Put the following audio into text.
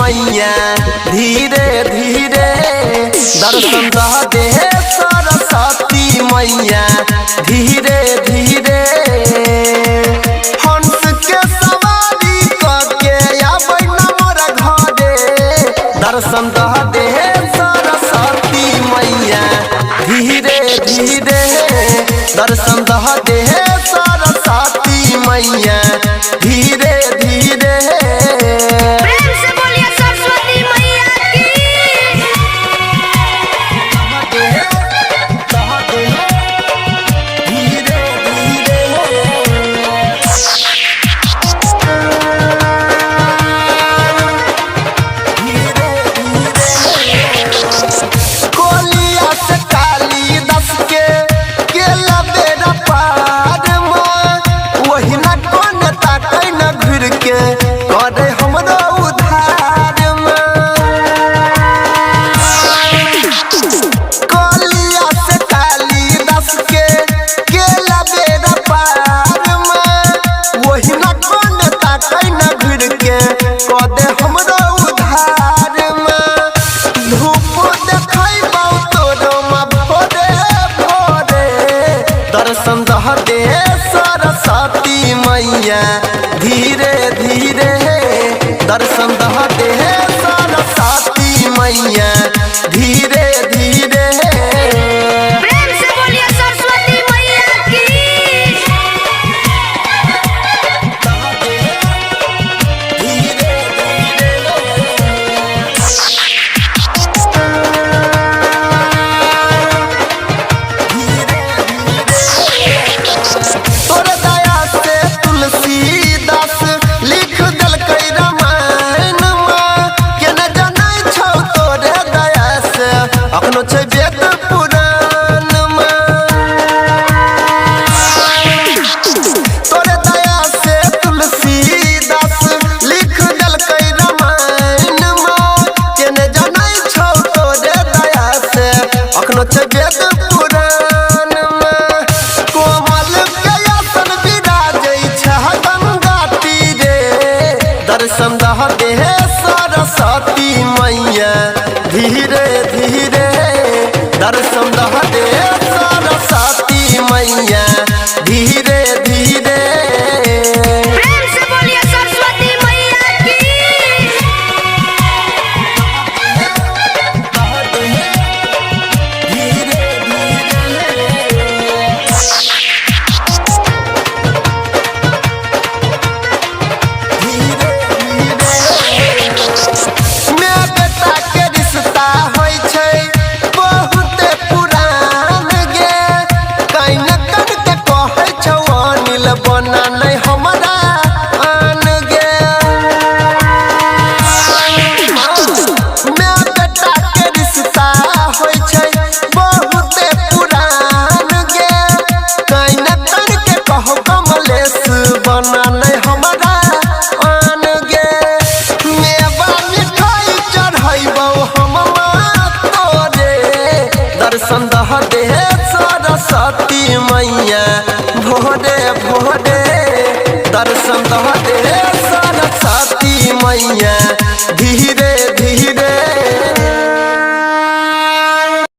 मैया धीरे धीरे दर्शन दे सरस्वती मैया धीरे धीरे हंस के सवारी करके आबै न मोरा घरे दर्शन दे सरस्वती मैया धीरे धीरे दर्शन दे सरस्वती मैया धीरे धीरे करे हमरो उधार कलिया से काली दस के केला बेरा पार वही न कोन ताकै न घुर के कदे हमरो उधार धूप देखैबौ तोरो मा भोरे भोरे दर्शन दे सरस्वती मैया धीरे धीरे दर्शन दे सरस्वती मैया धीरे धीरे प्रेम से बोलिए सरस्वती मैया की धीरे तोर दया से तुलसीदास लिख दलकै रामायण के न जानै छौ तोरे दया से अखनो छै वेद पुराण तोरे दया से तुलसीदास लिख दलकै रामायण के न जानै छौ तोरे दया से अखनो छै वेद पुराण कोमल के आसन विराजै छै गंगा तीरे दर्शन दे सरस्वती मैया धीरे धीरे दर्शन दे सरस्वती मैया धीरे धीरे प्रेम से बोलिए सरस्वती मैया की मैं बेटा के रिश्ता होय छै बहुत पुरान गे कहीं न कर के कहै छौ अनिल बना नहीं हमरा आन गे मैं बेटा के रिश्ता होय छै बहुत पुरान गे कहीं न कर के कहौ कमलेश बना नहीं हमरा आन गे मेवा मिठाई चढ़ैबौ हम तोरे दर्शन दे सरस्वती मैया भोरे भोरे दर्शन दे